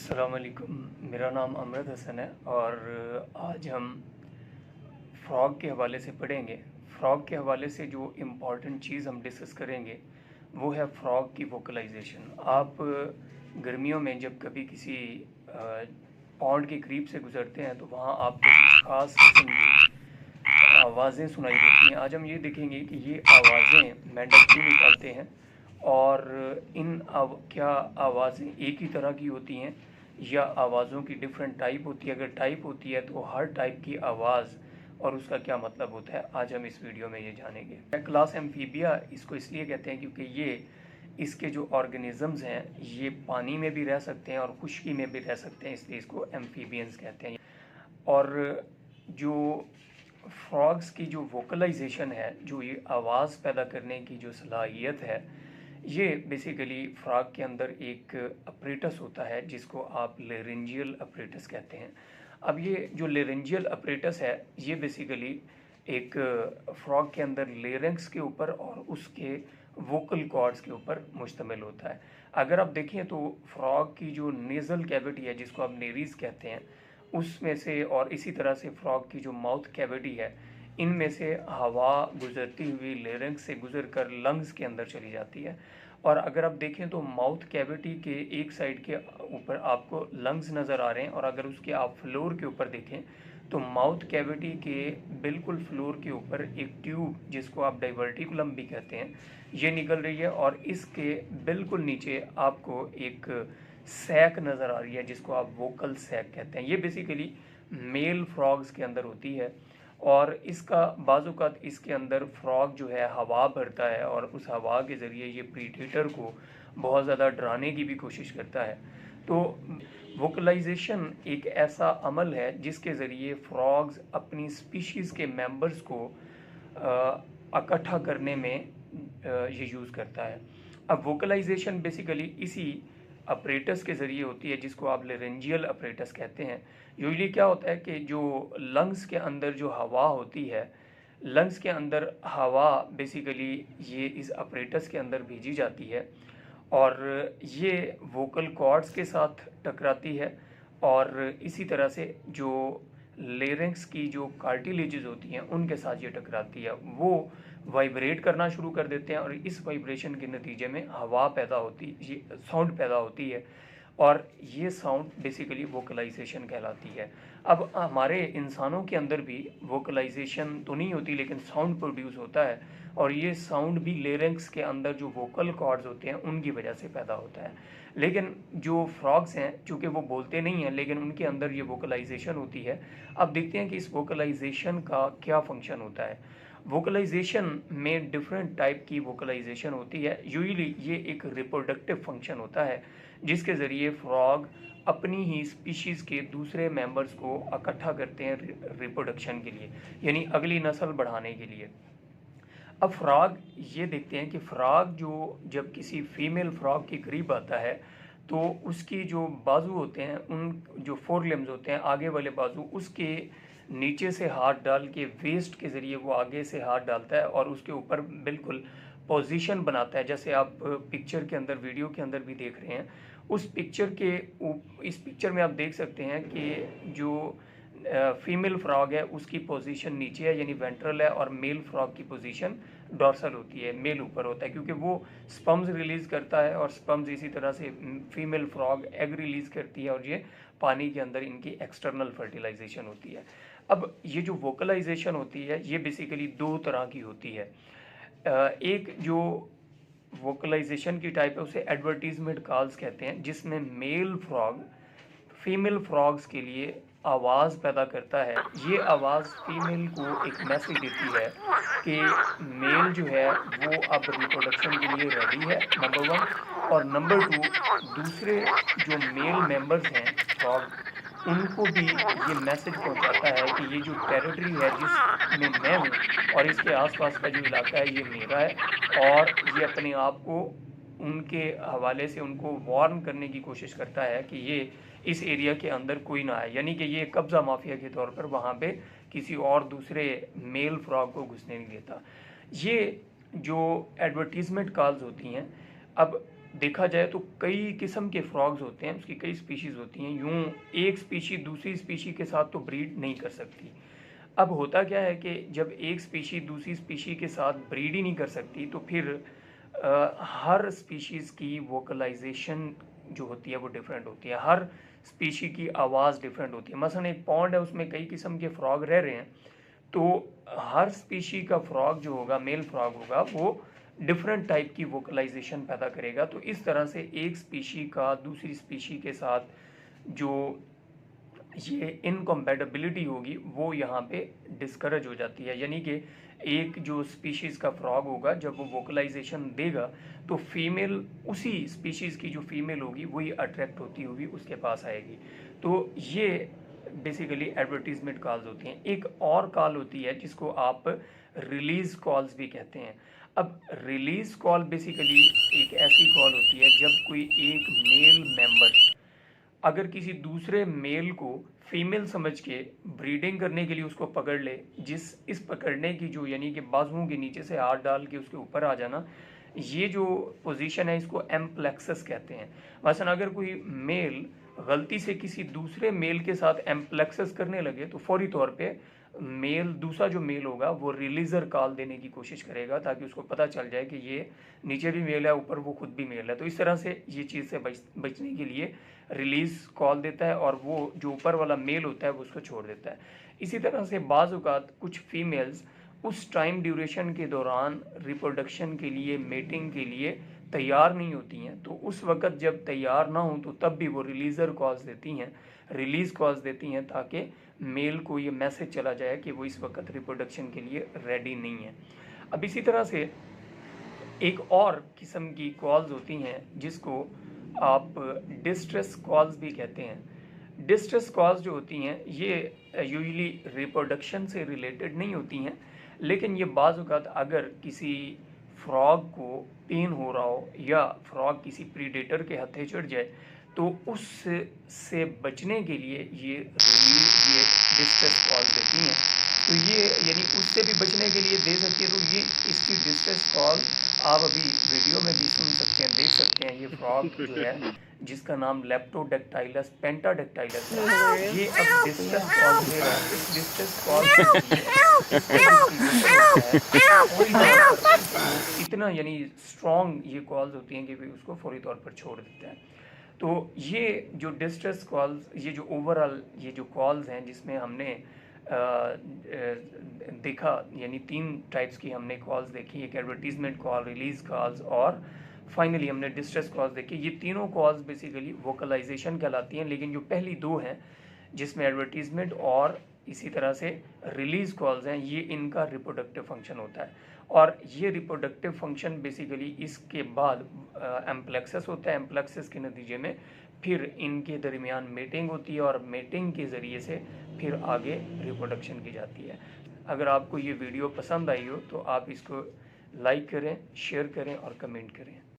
अस्सलामुअलैकुम। मेरा नाम अमरद हसन है और आज हम फ्रॉग के हवाले से पढ़ेंगे। फ्रॉग के हवाले से जो इम्पॉर्टेंट चीज़ हम डिस्कस करेंगे वो है फ्रॉग की वोकलाइजेशन। आप गर्मियों में जब कभी किसी पॉन्ड के करीब से गुजरते हैं तो वहाँ आपको कुछ ख़ास किस्म की आवाज़ें सुनाई देती हैं। आज हम ये देखेंगे कि ये आवाज़ें मेंढक क्यों निकालते हैं और क्या आवाज़ें एक ही तरह की होती हैं या आवाज़ों की डिफरेंट टाइप होती है। अगर टाइप होती है तो हर टाइप की आवाज़ और उसका क्या मतलब होता है, आज हम इस वीडियो में ये जानेंगे। क्लास एम्फीबिया इसको इसलिए कहते हैं क्योंकि ये इसके जो ऑर्गेनिज़म्स हैं ये पानी में भी रह सकते हैं और खुश्की में भी रह सकते हैं, इसलिए इसको एम्फीबियंस कहते हैं। और जो फ्रॉग्स की जो वोकलाइजेशन है, जो ये आवाज़ पैदा करने की जो सलाहियत है, ये बेसिकली फ्रॉग के अंदर एक अपरेटस होता है जिसको आप लेरेंजियल अपरेटस कहते हैं। अब ये जो लेरेंजियल अपरेटस है ये बेसिकली एक फ्रॉग के अंदर लेरेंक्स के ऊपर और उसके वोकल कॉर्ड्स के ऊपर मुश्तमिल होता है। अगर आप देखें तो फ्रॉग की जो नेज़ल कैविटी है जिसको आप नेरीज कहते हैं उसमें से, और इसी तरह से फ्रॉग की जो माउथ कैविटी है, इनमें से हवा गुजरती हुई लेरेंक्स से गुजर कर लंग्स के अंदर चली जाती है। और अगर आप देखें तो माउथ कैविटी के एक साइड के ऊपर आपको लंग्स नज़र आ रहे हैं, और अगर उसके आप फ्लोर के ऊपर देखें तो माउथ कैविटी के बिल्कुल फ्लोर के ऊपर एक ट्यूब जिसको आप डाइवर्टिकुलम भी कहते हैं ये निकल रही है, और इसके बिल्कुल नीचे आपको एक सैक नज़र आ रही है जिसको आप वोकल सैक कहते हैं। ये बेसिकली मेल फ्रॉग्स के अंदर होती है और इसका बाज़ात इसके अंदर फ्रॉग जो है हवा भरता है और उस हवा के ज़रिए ये प्रीडेटर को बहुत ज़्यादा डराने की भी कोशिश करता है। तो वोकलाइजेशन एक ऐसा अमल है जिसके ज़रिए फ्रॉग्स अपनी स्पीशीज़ के मेंबर्स को इकट्ठा करने में ये यूज़ करता है। अब वोकलाइजेशन बेसिकली इसी अपरेटस के ज़रिए होती है जिसको आप लेरेंजियल अपरेटस कहते हैं। यूजली क्या होता है कि जो लंग्स के अंदर जो हवा होती है, लंग्स के अंदर हवा बेसिकली ये इस अपरेटस के अंदर भेजी जाती है और ये वोकल कॉर्ड्स के साथ टकराती है और इसी तरह से जो लेरिंक्स की जो कार्टिलेजेस होती हैं उनके साथ ये टकराती है। वो वाइब्रेट करना शुरू कर देते हैं और इस वाइब्रेशन के नतीजे में हवा पैदा होती, ये साउंड पैदा होती है और ये साउंड बेसिकली वोकलाइजेशन कहलाती है। अब हमारे इंसानों के अंदर भी वोकलाइजेशन तो नहीं होती लेकिन साउंड प्रोड्यूस होता है, और ये साउंड भी लेरिंक्स के अंदर जो वोकल कॉर्ड्स होते हैं उनकी वजह से पैदा होता है। लेकिन जो फ्रॉग्स हैं चूँकि वो बोलते नहीं हैं लेकिन उनके अंदर ये वोकलाइजेशन होती है। अब देखते हैं कि इस वोकलाइजेशन का क्या फंक्शन होता है। वोकलाइजेशन में डिफरेंट टाइप की वोकलाइजेशन होती है। यूजुअली ये एक रिप्रोडक्टिव फंक्शन होता है जिसके ज़रिए फ्रॉग अपनी ही स्पीशीज़ के दूसरे मेंबर्स को इकट्ठा करते हैं रिप्रोडक्शन के लिए, यानी अगली नस्ल बढ़ाने के लिए। अब फ्रॉग ये देखते हैं कि फ्रॉग जो जब किसी फीमेल फ्रॉग के करीब आता है तो उसकी जो बाजू होते हैं, उन जो फोर लिम्स होते हैं आगे वाले बाजू, उसके नीचे से हाथ डाल के वेस्ट के ज़रिए वो आगे से हाथ डालता है और उसके ऊपर बिल्कुल पोजीशन बनाता है, जैसे आप पिक्चर के अंदर वीडियो के अंदर भी देख रहे हैं। उस पिक्चर के इस पिक्चर में आप देख सकते हैं कि जो फीमेल फ्रॉग है उसकी पोजीशन नीचे है यानी वेंट्रल है, और मेल फ्रॉग की पोजीशन डॉर्सल होती है, मेल ऊपर होता है, क्योंकि वो स्पम्स रिलीज़ करता है और स्पम्स इसी तरह से फीमेल फ्रॉग एग रिलीज़ करती है और ये पानी के अंदर इनकी एक्सटर्नल फर्टिलाइजेशन होती है। अब ये जो वोकलाइजेशन होती है ये बेसिकली दो तरह की होती है। एक जो वोकलाइजेशन की टाइप है उसे एडवर्टीजमेंट कॉल्स कहते हैं, जिसमें मेल फ्रॉग फीमेल फ्रॉग्स के लिए आवाज़ पैदा करता है। ये आवाज़ फीमेल को एक मैसेज देती है कि मेल जो है वो अब रिप्रोडक्शन के लिए रेडी है, नंबर वन, और नंबर टू दूसरे जो मेल मेंबर्स हैं फ्रॉग उनको भी ये मैसेज पहुंचाता है कि ये जो टेरिटरी है जिसमें मैं हूँ और इसके आसपास का जो इलाका है ये मेरा है, और ये अपने आप को उनके हवाले से उनको वार्न करने की कोशिश करता है कि ये इस एरिया के अंदर कोई ना आए, यानी कि ये कब्ज़ा माफिया के तौर पर वहाँ पे किसी और दूसरे मेल फ्रॉग को घुसने नहीं देता। ये जो एडवर्टीज़मेंट कॉल्स होती हैं, अब देखा जाए तो कई किस्म के फ्रॉग्स होते हैं, उसकी कई स्पीशीज़ होती हैं। यूँ एक स्पीशी दूसरी स्पीशी के साथ तो ब्रीड नहीं कर सकती। अब होता क्या है कि जब एक स्पीशी दूसरी स्पीशी के साथ ब्रीड ही नहीं कर सकती तो फिर हर स्पीशीज़ की वोकलाइजेशन जो होती है वो डिफरेंट होती है, हर स्पीशी की आवाज़ डिफरेंट होती है। मसलन एक पॉन्ड है, उसमें कई किस्म के फ्रॉग रह रहे हैं, तो हर स्पीशी का फ्रॉग जो होगा, मेल फ्रॉग होगा, वो डिफरेंट टाइप की वोकलाइजेशन पैदा करेगा। तो इस तरह से एक स्पीशी का दूसरी स्पीशी के साथ जो ये इनकम्पैटिबिलिटी होगी वो यहाँ पे डिस्करेज हो जाती है। यानी कि एक जो स्पीशीज़ का फ्रॉग होगा जब वो वोकलाइजेशन देगा तो फीमेल उसी स्पीशीज़ की जो फीमेल होगी वही अट्रैक्ट होती होगी उसके पास आएगी। तो ये बेसिकली एडवर्टीजमेंट कॉल्स होती हैं। एक और कॉल होती है जिसको आप रिलीज़ कॉल्स भी कहते हैं। अब रिलीज़ कॉल बेसिकली एक ऐसी कॉल होती है जब कोई एक मेल मेंबर अगर किसी दूसरे मेल को फीमेल समझ के ब्रीडिंग करने के लिए उसको पकड़ ले, इस पकड़ने की जो यानी कि बाजुओं के नीचे से हाथ डाल के उसके ऊपर आ जाना, ये जो पोजीशन है इसको एम्प्लेक्सस कहते हैं। मसलन अगर कोई मेल गलती से किसी दूसरे मेल के साथ एम्प्लेक्सस करने लगे तो फौरी तौर पे मेल दूसरा जो मेल होगा वो रिलीजर कॉल देने की कोशिश करेगा ताकि उसको पता चल जाए कि ये नीचे भी मेल है, ऊपर वो खुद भी मेल है। तो इस तरह से ये चीज़ से बचने के लिए रिलीज़ कॉल देता है और वो जो ऊपर वाला मेल होता है वो उसको छोड़ देता है। इसी तरह से बाज़ औक़ात कुछ फीमेल्स उस टाइम ड्यूरेशन के दौरान रिप्रोडक्शन के लिए, मेटिंग के लिए तैयार नहीं होती हैं, तो उस वक़्त जब तैयार ना हों तो तब भी वो रिलीज़र कॉल्स देती हैं, रिलीज़ कॉल्स देती हैं ताकि मेल को ये मैसेज चला जाए कि वो इस वक्त रिप्रोडक्शन के लिए रेडी नहीं है। अब इसी तरह से एक और किस्म की कॉल्स होती हैं जिसको आप डिस्ट्रेस कॉल्स भी कहते हैं। डिस्ट्रेस कॉल्स जो होती हैं ये यूजुअली रिप्रोडक्शन से रिलेटेड नहीं होती हैं, लेकिन ये बाज़ औक़ात अगर किसी फ्रॉग को पेन हो रहा हो या फ्रॉग किसी प्रीडेटर के हत्थे चढ़ जाए तो उससे बचने के लिए ये डिस्ट्रेस कॉल देती हैं। तो ये यानी उससे भी बचने के लिए दे सकती है। तो ये इसकी डिस्ट्रेस कॉल आप अभी वीडियो में भी सुन सकते हैं, देख सकते हैं। ये फ्रॉग जो है जिसका नाम लेप्टोडेक्टाइलस पेंटाडेक्टाइलस है, ये अब डिस्ट्रेस कॉल दे रहा है। इस डिस्ट्रेस कॉल इतना यानी स्ट्रॉन्ग ये कॉल्स होती हैं कि उसको फौरी तौर पर छोड़ देता है। तो ये जो डिस्ट्रेस कॉल्स, ये जो ओवरऑल ये जो कॉल्स हैं जिसमें हमने देखा, यानी 3 टाइप्स की हमने कॉल्स देखी, एक एडवर्टीजमेंट कॉल, रिलीज़ कॉल्स और फाइनली हमने डिस्ट्रेस कॉल्स देखी। ये तीनों कॉल्स बेसिकली वोकलाइजेशन कहलाती हैं, लेकिन जो पहली 2 हैं जिसमें एडवर्टीजमेंट और इसी तरह से रिलीज़ कॉल्स हैं, ये इनका रिप्रोडक्टिव फंक्शन होता है। और ये रिप्रोडक्टिव फंक्शन बेसिकली इसके बाद एम्प्लेक्सस होता है। एम्प्लेक्सस के नतीजे में फिर इनके दरमियान मेटिंग होती है और मेटिंग के ज़रिए से फिर आगे रिप्रोडक्शन की जाती है। अगर आपको ये वीडियो पसंद आई हो तो आप इसको लाइक करें, शेयर करें और कमेंट करें।